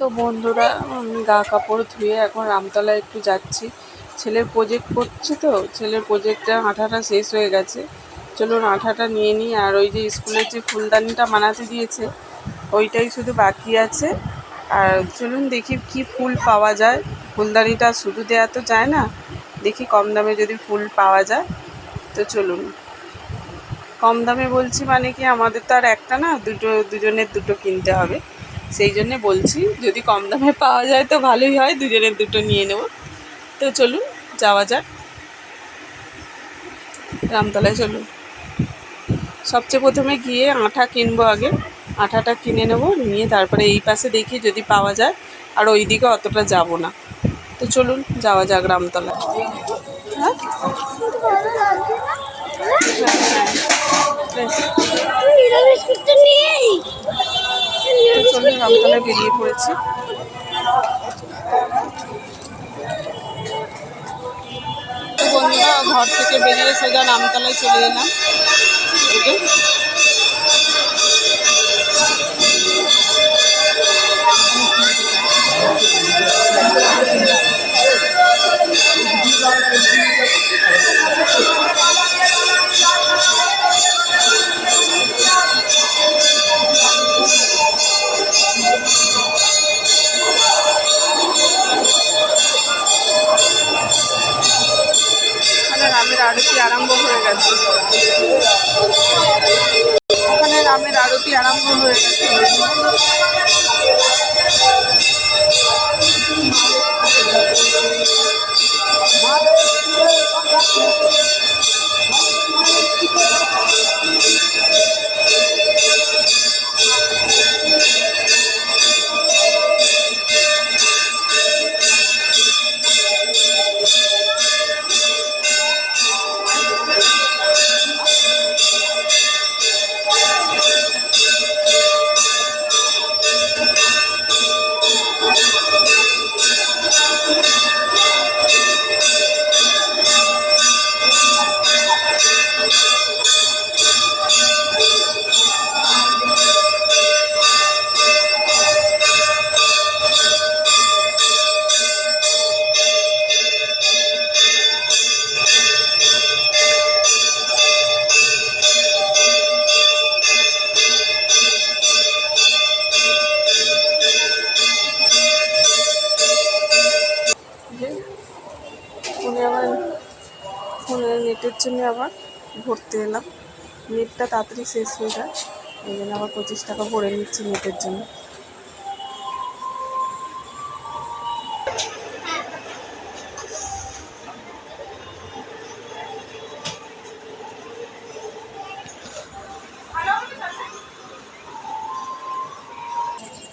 তো বন্ধুরা, আমি গা কাপড় ধুয়ে এখন রামতলায় একটু যাচ্ছি। ছেলের প্রজেক্ট করছে, তো ছেলের প্রজেক্টটা আঠাটা শেষ হয়ে গেছে। চলুন আঠাটা নিয়ে নিই। আর ওই যে স্কুলের যে ফুলদানিটা বানাতে দিয়েছে, ওইটাই শুধু বাকি আছে। আর চলুন দেখি কি ফুল পাওয়া যায়। ফুলদানিটা শুধু দেওয়া তো যায় না, দেখি কম দামে যদি ফুল পাওয়া যায়। তো চলুন, কম দামে বলছি মানে কি, আমাদের তো আর একটা না, দুজনের দুটো কিনতে হবে। সেই জন্যে বলছি, যদি কম দামে পাওয়া যায় তো ভালোই হয়, দুজনের দুটো নিয়ে নেব। তো চলুন যাওয়া যাক রামতলায়। চলুন, সবচেয়ে প্রথমে গিয়ে আঠা কিনবো। আগে আঠাটা কিনে নেব, নিয়ে তারপরে এই পাশে দেখি যদি পাওয়া যায়। আর ওই দিকে অতটা যাব না। তো চলুন যাওয়া যাক রামতলায়। হ্যাঁ, চলুন রামতলায় বেরিয়ে পড়েছি। তো বন্ধুরা, ঘর থেকে বেরিয়ে সোজা রামতলায় চলে এলাম। ওখানে রামের আরতি আরম্ভ হয়ে গেছে। ওখানে রামের আরতি আরম্ভ হয়ে গেছে। ফোনের নেটের জন্য আবার ভরতে এলাম। নেটটা তাড়াতাড়ি শেষ হয়ে যায়, এই জন্য আবার 25 টাকা ভরে নিচ্ছি নেটের জন্য।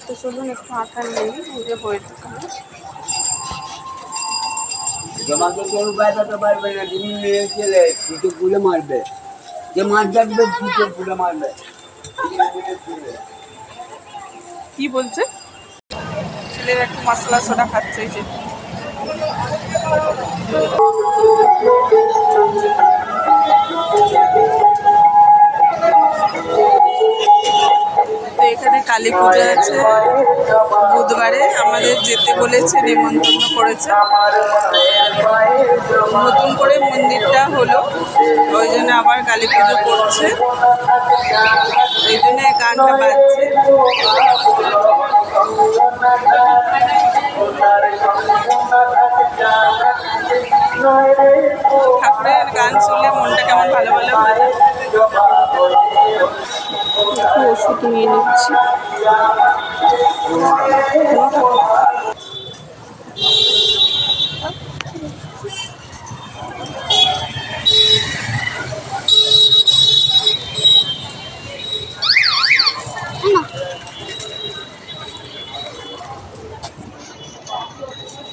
তো চলুন একটু আটা নেই, এই যে বইয়ের দোকানে। জমাকে কেউ বাঁচাতে পারবে না, তুমি মেয়ে ছেলে দুটো গুলে মারবে, যে মাছ ডাকবে দুটো গুলে মারবে। কি বলছে? ছেলের একটু মশলা সোডা খাচ্ছে। এই যে তো এখানে কালী পুজো আছে বুধবারে, আমাদের যেতে বলেছে, নিমন্ত্রণ করেছে। নতুন করে মন্দিরটা হলো, ওই জন্য আবার কালী পুজো করছে, এই জন্য গানটা বাজছে। ঠাকুরের গান শুনলে মনটা কেমন ভালো ভালো হয়ে যায়। একটু ওষুধ নিয়ে নিচ্ছি।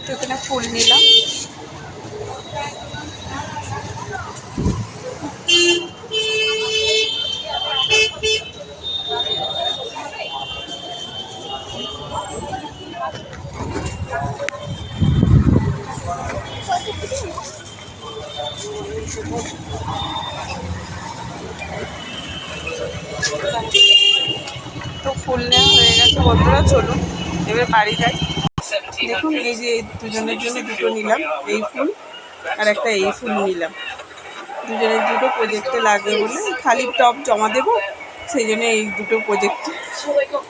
তো এখানে ফুল নিলাম। তো ফুল নেওয়া হয়ে গেছে বন্ধুরা, চলুন এবার বাড়ি যাই। দেখুন এই যে দুজনের জন্য দুটো নিলাম, এই ফুল আর একটা এই ফুল নিলাম। দুজনের দুটো প্রজেক্টে লাগবে বলে, খালি টপ জমা দেবো সেই জন্য এই দুটো প্রজেক্টে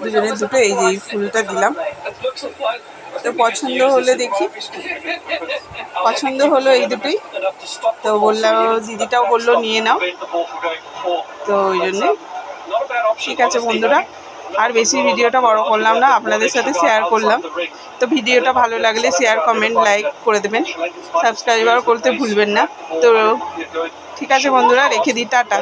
দুজনের দুটো এই যে এই ফুলটা দিলাম। তো পছন্দ হলে দেখি, পছন্দ হলো এই দুটোই, তো বললাম, দিদিটাও বললো নিয়ে নাও, তো ওই জন্যে ঠিক আছে বন্ধুরা। আর বেশি ভিডিওটা বড় করলাম না, আপনাদের সাথে শেয়ার করলাম। তো ভিডিওটা ভালো লাগলে শেয়ার, কমেন্ট, লাইক করে দেবেন, সাবস্ক্রাইবার করতে ভুলবেন না। তো ঠিক আছে বন্ধুরা, রেখে দিই, টাটা।